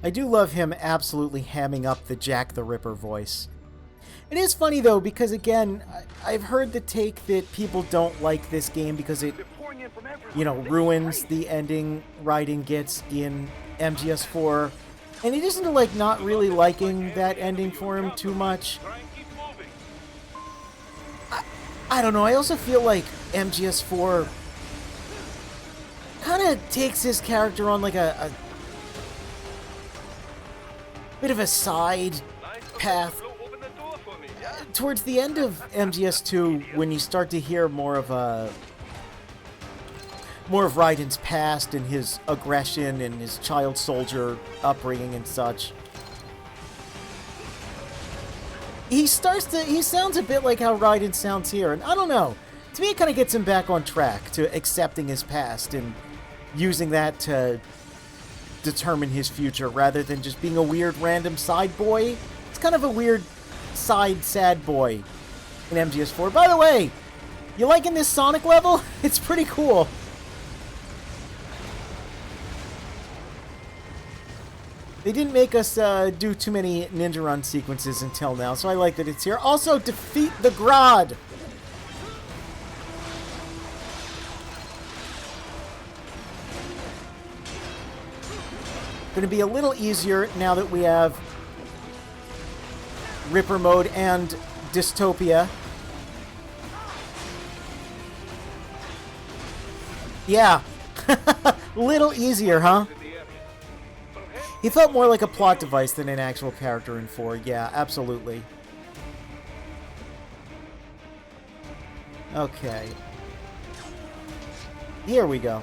I do love him absolutely hamming up the Jack the Ripper voice. It is funny, though, because, again, I've heard the take that people don't like this game because it, you know, ruins the ending Raiden gets in MGS4. And it isn't, like, not really liking that ending for him too much. I don't know, I also feel like MGS4 kind of takes his character on, like, a bit of a side path. Towards the end of MGS2, when you start to hear more of Raiden's past and his aggression and his child soldier upbringing and such, he sounds a bit like how Raiden sounds here, and I don't know. To me, it kind of gets him back on track to accepting his past and using that to determine his future rather than just being a weird random side boy. It's kind of a weird side sad boy in MGS4. By the way, you liking this Sonic level? It's pretty cool. They didn't make us do too many ninja run sequences until now, so I like that it's here. Also, defeat the Grodd! Gonna be a little easier now that we have Ripper mode and Dystopia. Yeah. Little easier, huh? He felt more like a plot device than an actual character in 4. Yeah, absolutely. Okay. Here we go.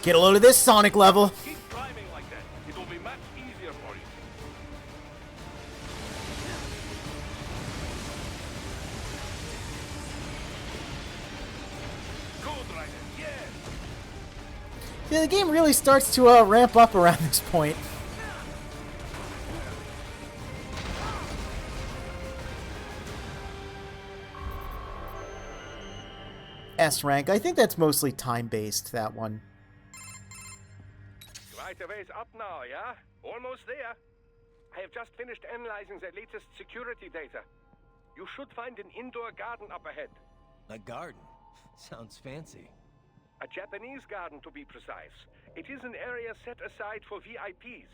Get a load of this Sonic level. Keep climbing like that. It will be much easier for you. Good, Raiden. Yeah. Yeah, the game really starts to ramp up around this point. S rank. I think that's mostly time-based, that one. Right a ways up now, yeah? Almost there. I have just finished analyzing the latest security data. You should find an indoor garden up ahead. A garden? Sounds fancy. A Japanese garden, to be precise. It is an area set aside for VIPs.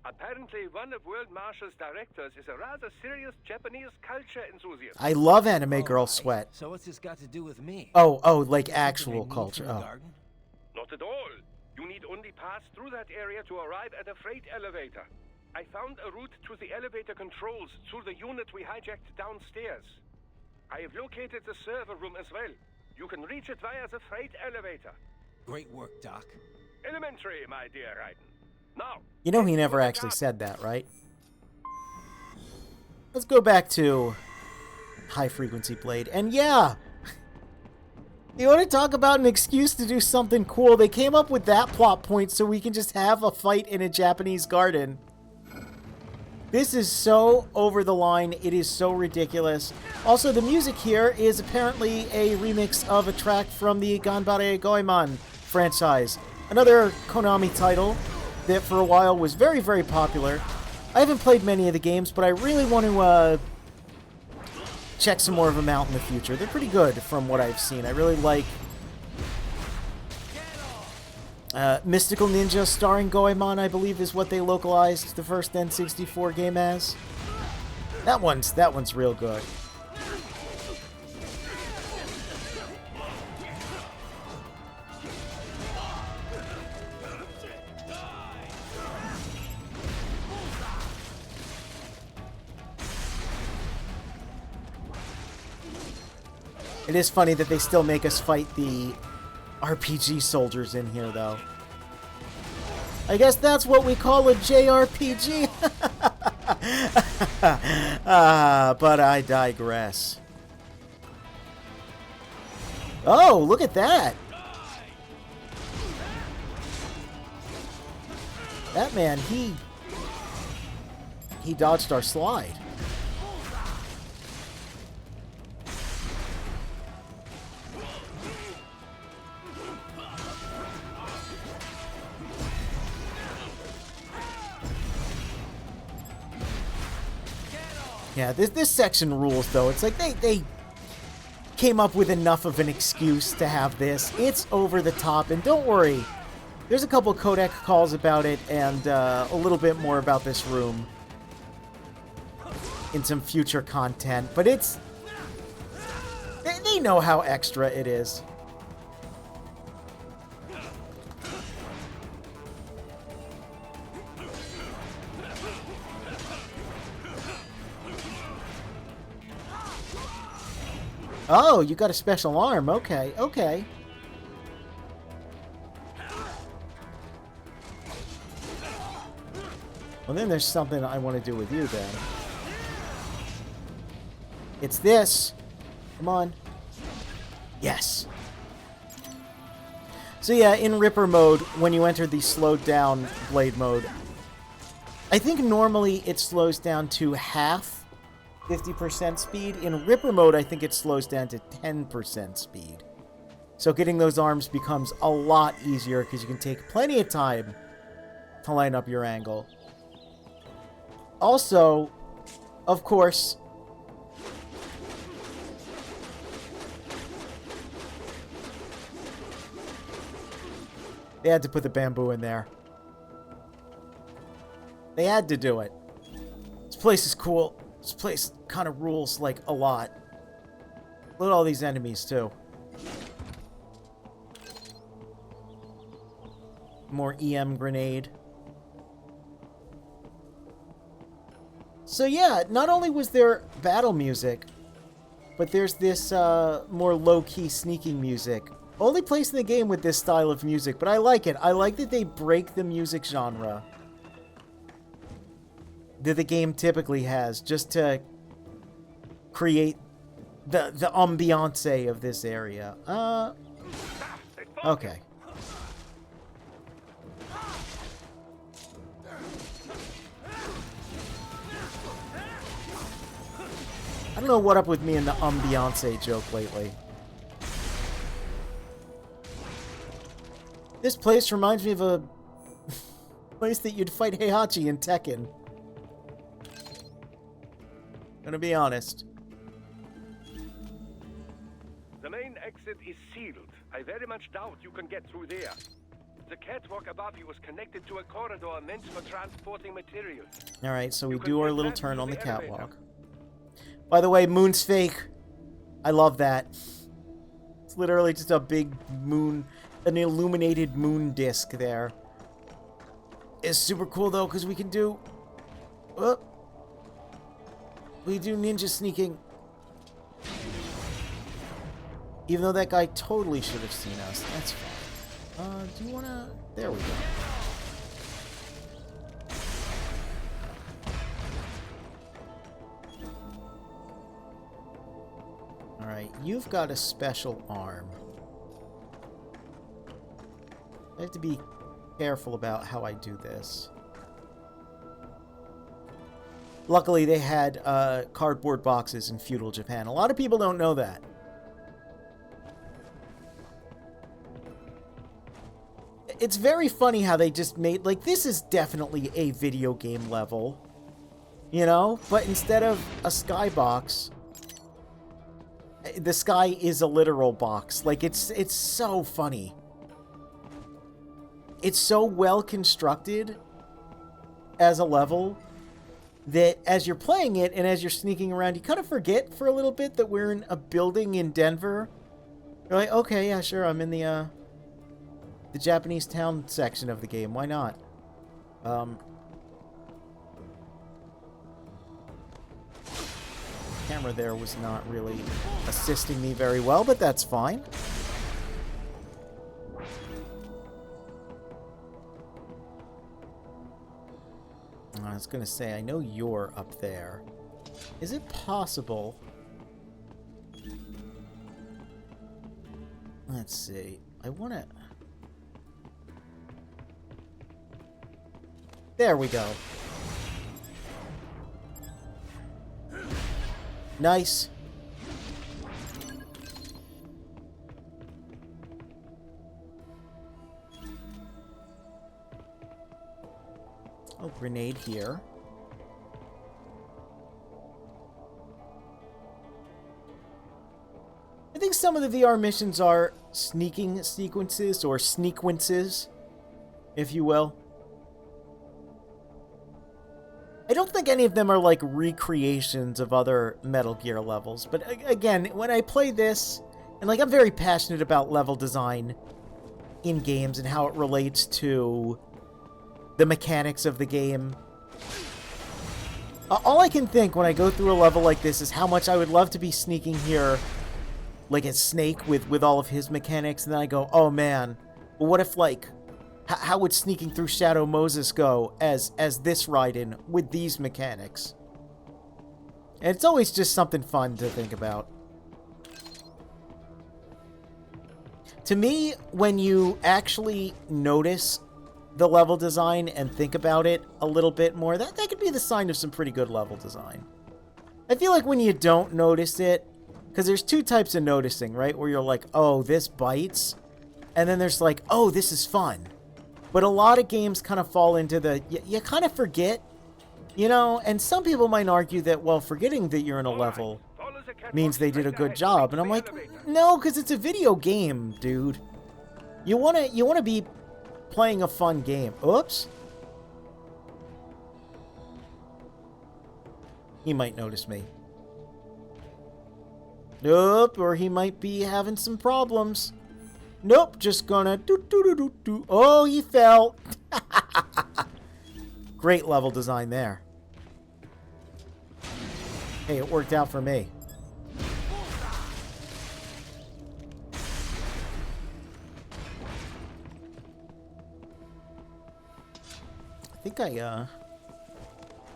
Apparently, one of World Marshal's directors is a rather serious Japanese culture enthusiast. I love Anime Girl Sweat. So what's this got to do with me? Oh, like actual culture. Oh. Garden? Not at all. You need only pass through that area to arrive at a freight elevator. I found a route to the elevator controls through the unit we hijacked downstairs. I have located the server room as well. You can reach it via the freight elevator. Great work, Doc. Elementary, my dear Raiden. Now, You know he never actually said that, right? Let's go back to High Frequency Blade. And yeah, you want to talk about an excuse to do something cool? They came up with that plot point so we can just have a fight in a Japanese garden. This is so over the line. It is so ridiculous. Also, the music here is apparently a remix of a track from the Ganbare Goemon franchise. Another Konami title that for a while was very, very popular. I haven't played many of the games, but I really want to check some more of them out in the future. They're pretty good from what I've seen. I really like Mystical Ninja starring Goemon, I believe is what they localized the first N64 game as. That one's real good. It is funny that they still make us fight the RPG soldiers in here, though. I guess that's what we call a JRPG. But I digress. Oh, look at that. That man, he He dodged our slide. Yeah, this section rules, though. It's like they came up with enough of an excuse to have this. It's over the top, and don't worry. There's a couple codec calls about it, and a little bit more about this room in some future content. But it's... They know how extra it is. Oh, you got a special arm. Okay, okay. Well, then there's something I want to do with you, then. It's this. Come on. Yes. So yeah, in Ripper mode, when you enter the slowed down blade mode, I think normally it slows down to half 50% speed. In Ripper mode, I think it slows down to 10% speed. So getting those arms becomes a lot easier because you can take plenty of time to line up your angle. Also, of course, they had to put the bamboo in there. They had to do it. This place is cool. This place kind of rules, like, a lot. Look at all these enemies, too. More EM grenade. So yeah, not only was there battle music, but there's this more low-key sneaking music. Only place in the game with this style of music, but I like it. I like that they break the music genre that the game typically has, just to create the ambiance of this area. Okay. I don't know what up with me and the ambiance joke lately. This place reminds me of a place that you'd fight Heihachi in Tekken. Gonna be honest. The main exit is sealed. I very much doubt you can get through there. The catwalk above you is connected to a corridor meant for transporting materials. Alright, so we do our little turn on the catwalk. By the way, moon's fake. I love that. It's literally just a big moon, an illuminated moon disc there. It's super cool though, because we can do... we do ninja sneaking. Even though that guy totally should have seen us. That's fine. Do you wanna... There we go. Alright, you've got a special arm. I have to be careful about how I do this. Luckily, they had cardboard boxes in feudal Japan. A lot of people don't know that. It's very funny how they just made... Like, this is definitely a video game level. You know? But instead of a skybox, the sky is a literal box. Like, it's so funny. It's so well constructed as a level that as you're playing it and as you're sneaking around, you kind of forget for a little bit that we're in a building in Denver. You're like, okay, yeah, sure, I'm in the Japanese town section of the game. Why not? Camera there was not really assisting me very well, but that's fine. I was gonna say, I know you're up there. Is it possible... Let's see. I wanna... There we go. Nice. Oh, grenade here. I think some of the VR missions are sneaking sequences, or sneakwences, if you will. I don't think any of them are like recreations of other Metal Gear levels, but again, when I play this, and like I'm very passionate about level design in games and how it relates to the mechanics of the game. All I can think when I go through a level like this is how much I would love to be sneaking here like as Snake with all of his mechanics, and then I go, oh man, well, what if like, how would sneaking through Shadow Moses go as this Raiden with these mechanics? And it's always just something fun to think about. To me, when you actually notice the level design and think about it a little bit more, that could be the sign of some pretty good level design. I feel like when you don't notice it, because there's two types of noticing, right? Where you're like, oh, this bites. And then there's like, oh, this is fun. But a lot of games kind of fall into the, you kind of forget, you know? And some people might argue that, well, forgetting that you're in a level means they did a good job. And I'm like, no, because it's a video game, dude. You want to be playing a fun game. Oops. He might notice me. Nope, or he might be having some problems. Nope, just gonna do. Oh, he fell. Great level design there. Hey, it worked out for me. I think I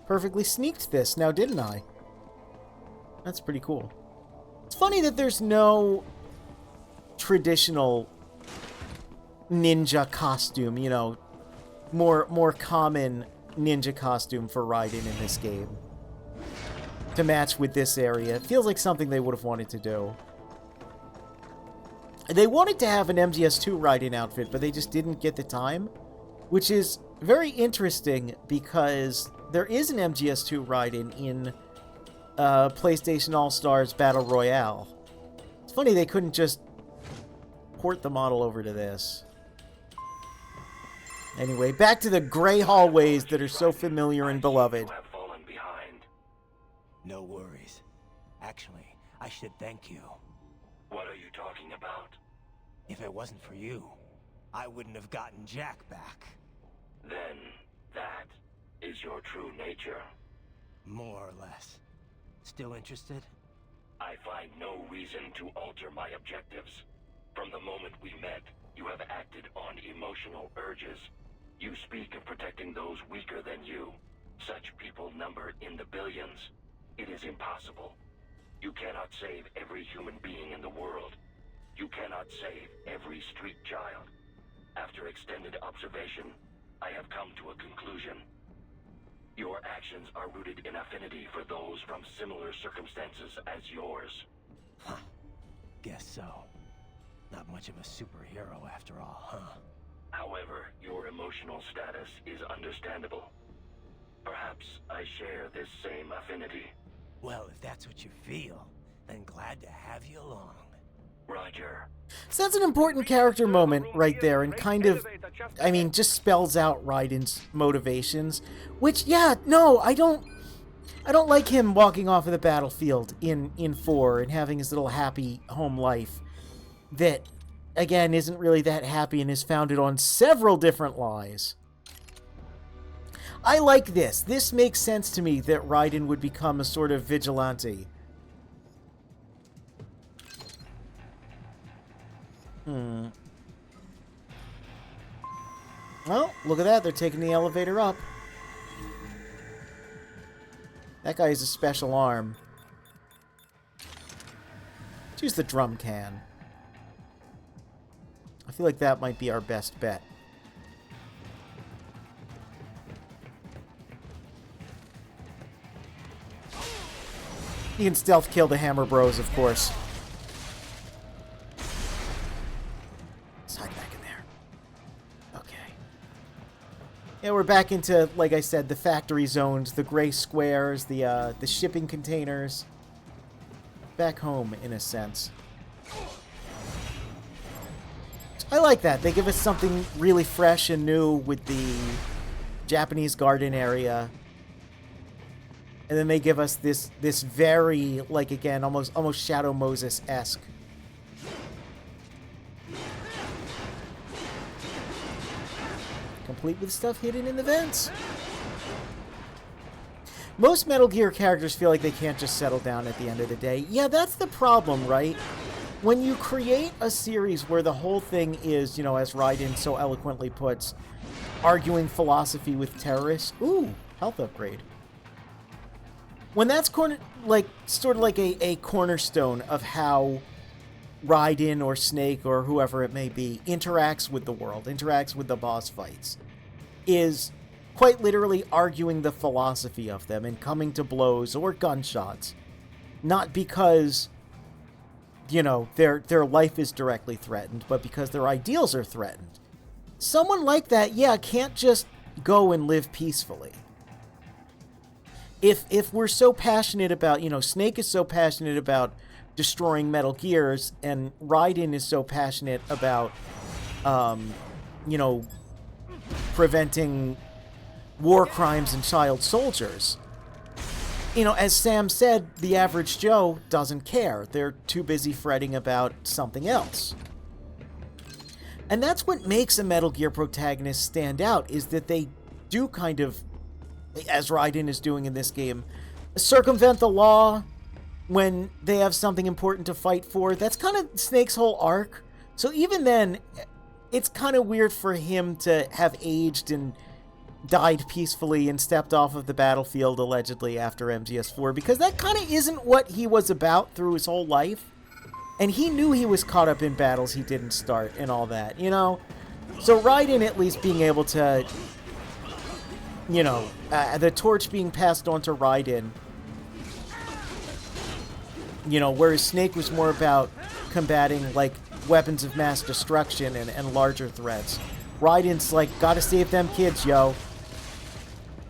perfectly sneaked this now, didn't I? That's pretty cool. It's funny that there's no traditional ninja costume, you know, more common ninja costume for Raiden in this game to match with this area. It feels like something they would have wanted to do. They wanted to have an MGS2 Raiden outfit, but they just didn't get the time, which is very interesting because there is an MGS2 Raiden in PlayStation All-Stars Battle Royale. It's funny they couldn't just port the model over to this. Anyway, back to the gray hallways that are so familiar and beloved. No worries. Actually, I should thank you. What are you talking about? If it wasn't for you, I wouldn't have gotten Jack back. Then that is your true nature. More or less. Still interested? I find no reason to alter my objectives. From the moment we met, you have acted on emotional urges. You speak of protecting those weaker than you. Such people number in the billions. It is impossible. You cannot save every human being in the world. You cannot save every street child. After extended observation, I have come to a conclusion. Your actions are rooted in affinity for those from similar circumstances as yours. Huh. Guess so. Not much of a superhero after all, huh? However, your emotional status is understandable. Perhaps I share this same affinity. Well, if that's what you feel, then glad to have you along. Roger. So that's an important character moment right there, and kind of, I mean, just spells out Raiden's motivations. Which, yeah, no, I don't like him walking off of the battlefield in 4 and having his little happy home life that, again, isn't really that happy and is founded on several different lies. I like this. This makes sense to me that Raiden would become a sort of vigilante. Well, look at that. They're taking the elevator up. That guy has a special arm. Let's use the drum can. I feel like that might be our best bet. You can stealth kill the Hammer Bros, of course. Let's hide back in there. Okay. Yeah, we're back into, like I said, the factory zones, the gray squares, the shipping containers. Back home, in a sense. I like that. They give us something really fresh and new with the Japanese garden area. And then they give us this very, like, again, almost Shadow Moses-esque. Complete with stuff hidden in the vents. Most Metal Gear characters feel like they can't just settle down at the end of the day. Yeah, that's the problem, right? When you create a series where the whole thing is, you know, as Raiden so eloquently puts, arguing philosophy with terrorists. Ooh, health upgrade. When that's sort of like a cornerstone of how Raiden or Snake or whoever it may be interacts with the world, interacts with the boss fights, is quite literally arguing the philosophy of them and coming to blows or gunshots. Not because, you know, their life is directly threatened, but because their ideals are threatened. Someone like that, yeah, can't just go and live peacefully. If we're so passionate about, you know, Snake is so passionate about destroying Metal Gears, and Raiden is so passionate about, you know, preventing war crimes and child soldiers. You know, as Sam said, the average Joe doesn't care. They're too busy fretting about something else. And that's what makes a Metal Gear protagonist stand out, is that they do kind of, as Raiden is doing in this game, circumvent the law when they have something important to fight for. That's kind of Snake's whole arc. So even then, it's kind of weird for him to have aged and died peacefully and stepped off of the battlefield allegedly after MGS4, because that kind of isn't what he was about through his whole life. And he knew he was caught up in battles he didn't start and all that, you know? So Raiden at least being able to, you know, the torch being passed on to Raiden, you know, whereas Snake was more about combating, like, weapons of mass destruction and larger threats. Raiden's like, gotta save them kids, yo.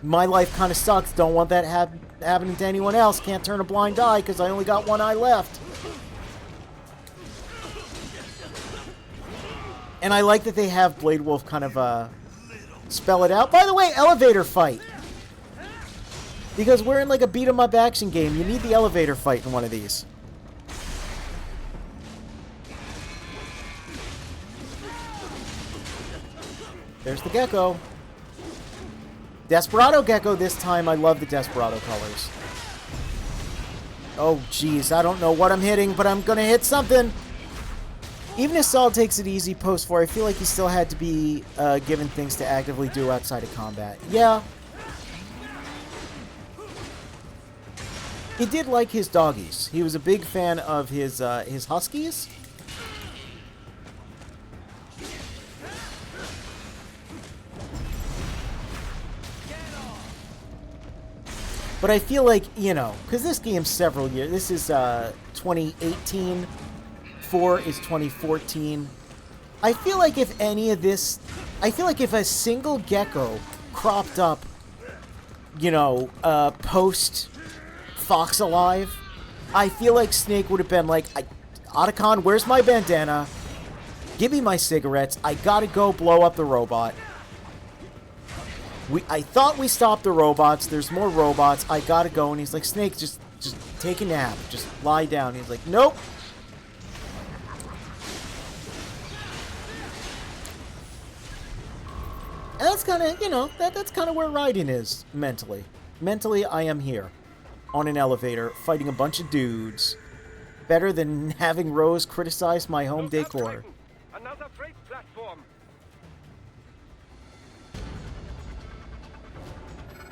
My life kind of sucks. Don't want that happening to anyone else. Can't turn a blind eye because I only got one eye left. And I like that they have Blade Wolf kind of spell it out. By the way, elevator fight. Because we're in like a beat-em-up action game. You need the elevator fight in one of these. There's the gecko. Desperado gecko this time. I love the Desperado colors. Oh, jeez. I don't know what I'm hitting, but I'm going to hit something. Even if Saul takes it easy post-4, I feel like he still had to be given things to actively do outside of combat. Yeah. He did like his doggies. He was a big fan of his huskies. But I feel like, you know, because this game's several years. This is 2018. 4 is 2014. I feel like if any of this... I feel like if a single gecko cropped up, you know, post Fox Alive, I feel like Snake would have been like, Otacon, where's my bandana? Give me my cigarettes. I gotta go blow up the robot. I thought we stopped the robots. There's more robots. I gotta go. And he's like, Snake, just take a nap. Just lie down. He's like, nope. And that's kind of, you know, that's kind of where Raiden is mentally. Mentally, I am here on an elevator fighting a bunch of dudes. Better than having Rose criticize my home decor. Another freight platform.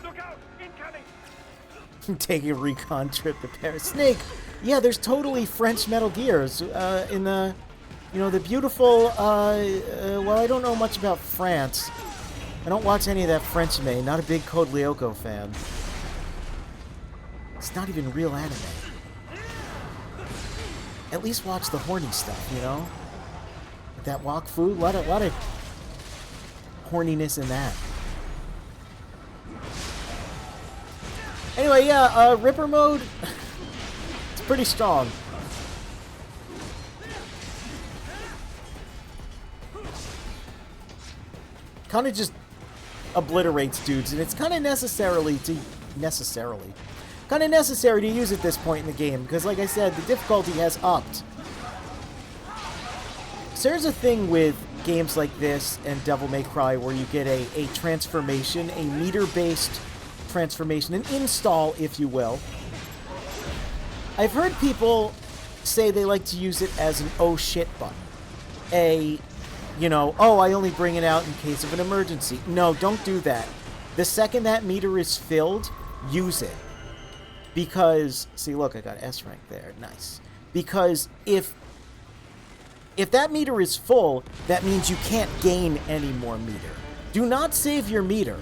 Look out! Incoming! Taking a recon trip to Paris. Snake, yeah, there's totally French Metal Gears in the, you know, the beautiful, well, I don't know much about France. I don't watch any of that French anime. Not a big Code Lyoko fan. It's not even real anime. at least watch the horny stuff, you know? With that walk food, a lot of horniness in that. Anyway, yeah, Ripper mode, it's pretty strong. Kind of just obliterates dudes, and it's kind of necessary to use at this point in the game, because like I said, the difficulty has upped. So there's a thing with games like this and Devil May Cry where you get a transformation, a meter-based transformation, an install, if you will. I've heard people say they like to use it as an oh shit button. You know, oh, I only bring it out in case of an emergency. No, don't do that. The second that meter is filled, use it. Because, see, look, I got S rank there. Nice. Because if that meter is full, that means you can't gain any more meter. Do not save your meter.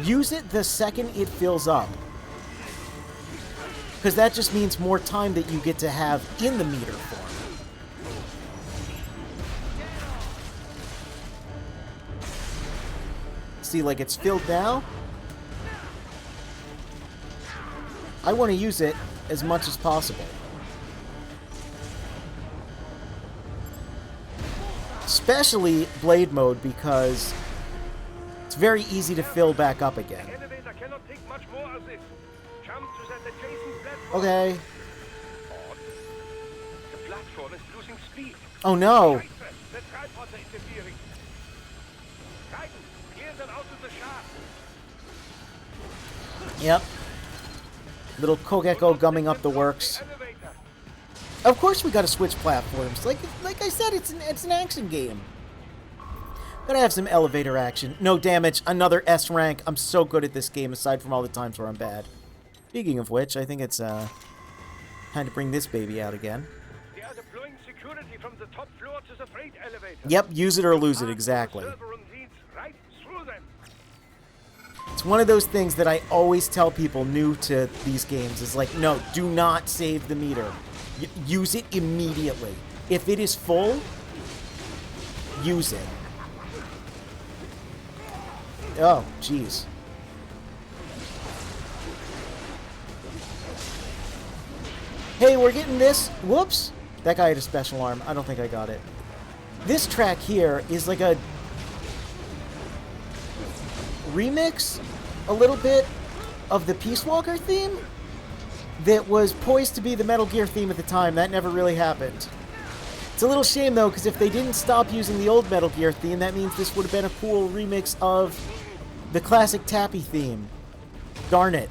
Use it the second it fills up. Because that just means more time that you get to have in the meter form. See, like, it's filled now. I want to use it as much as possible. Especially Blade mode, because it's very easy to fill back up again. The elevator cannot take much more of this. Jump to that adjacent platform. Okay. The platform is losing speed. Oh no. The tripods are interfering. Titan, clear them out of the shaft. Yep. Little Kogeko gumming up the works. Of course we gotta switch platforms. Like I said, it's an action game. Gotta have some elevator action. No damage, another S rank. I'm so good at this game, aside from all the times where I'm bad. Speaking of which, I think it's time to bring this baby out again. They are deploying security from the top floor to the freight elevator. Yep, use it or lose it, exactly. Right through them. It's one of those things that I always tell people new to these games is like, no, do not save the meter. Use it immediately. If it is full, use it. Oh, jeez. Hey, we're getting this. Whoops. That guy had a special arm. I don't think I got it. This track here is like a remix, a little bit, of the Peace Walker theme that was poised to be the Metal Gear theme at the time. That never really happened. It's a little shame, though, because if they didn't stop using the old Metal Gear theme, that means this would have been a cool remix of the classic Tappy theme. Darn it.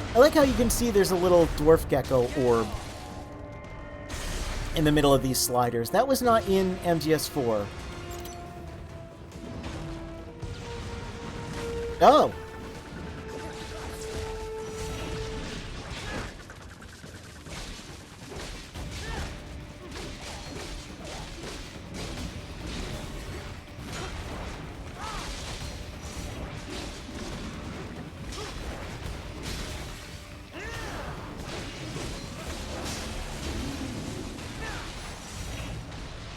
I like how you can see there's a little dwarf gecko orb in the middle of these sliders. That was not in MGS4. Oh!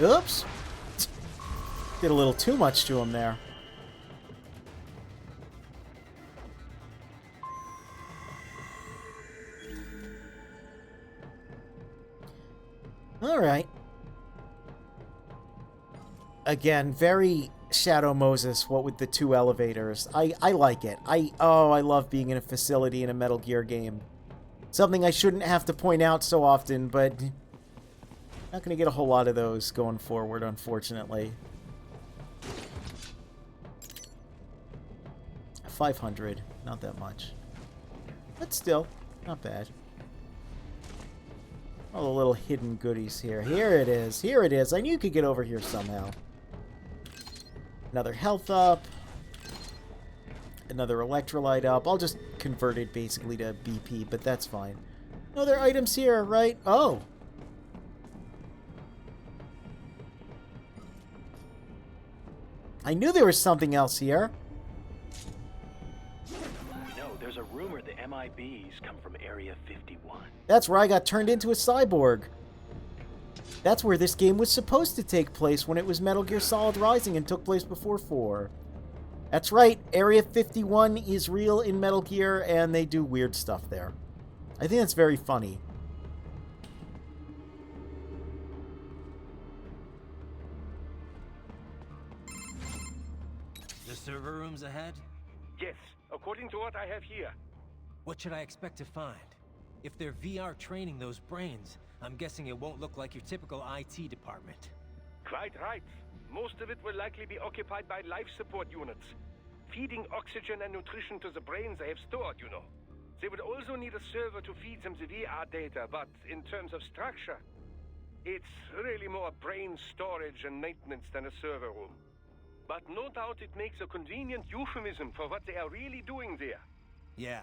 Oops. Did a little too much to him there. Alright. Again, very Shadow Moses, what with the two elevators. I like it. I love being in a facility in a Metal Gear game. Something I shouldn't have to point out so often, but not going to get a whole lot of those going forward, unfortunately. 500, not that much. But still, not bad. All the little hidden goodies here. Here it is. Here it is. I knew you could get over here somehow. Another health up. Another electrolyte up. I'll just converted basically to BP, but that's fine. No, there are items here, right? Oh. I knew there was something else here. No, there's a rumor the MIBs come from Area 51. That's where I got turned into a cyborg. That's where this game was supposed to take place when it was Metal Gear Solid Rising and took place before 4. That's right, Area 51 is real in Metal Gear, and they do weird stuff there. I think that's very funny. The server room's ahead? Yes, according to what I have here. What should I expect to find? If they're VR training those brains, I'm guessing it won't look like your typical IT department. Quite right. Most of it will likely be occupied by life support units, feeding oxygen and nutrition to the brains they have stored, you know. They would also need a server to feed them the VR data, but in terms of structure, it's really more brain storage and maintenance than a server room. But no doubt it makes a convenient euphemism for what they are really doing there. Yeah,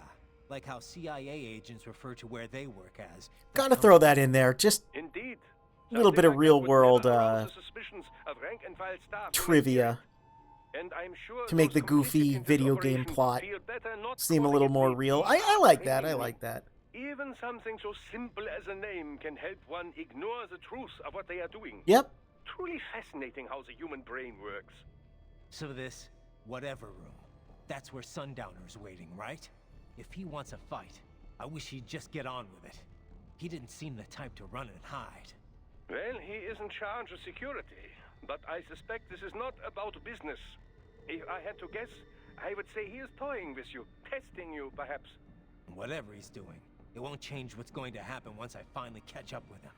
like how CIA agents refer to where they work as. Gotta throw that in there, just Indeed. a little bit of Something like that real would world never arouse the suspicions of rank and file staff trivia and I'm sure to make those the goofy complicit in this video game operation plot feel better not seem a calling little it more the real. VR I like that, I training like that. Even something so simple as a name can help one ignore the truth of what they are doing. Yep. Truly fascinating how the human brain works. So this whatever room, that's where Sundowner's waiting, right? If he wants a fight, I wish he'd just get on with it. He didn't seem the type to run and hide. Well, he is in charge of security, but I suspect this is not about business. If I had to guess, I would say he is toying with you, testing you, perhaps. Whatever he's doing, it won't change what's going to happen once I finally catch up with him.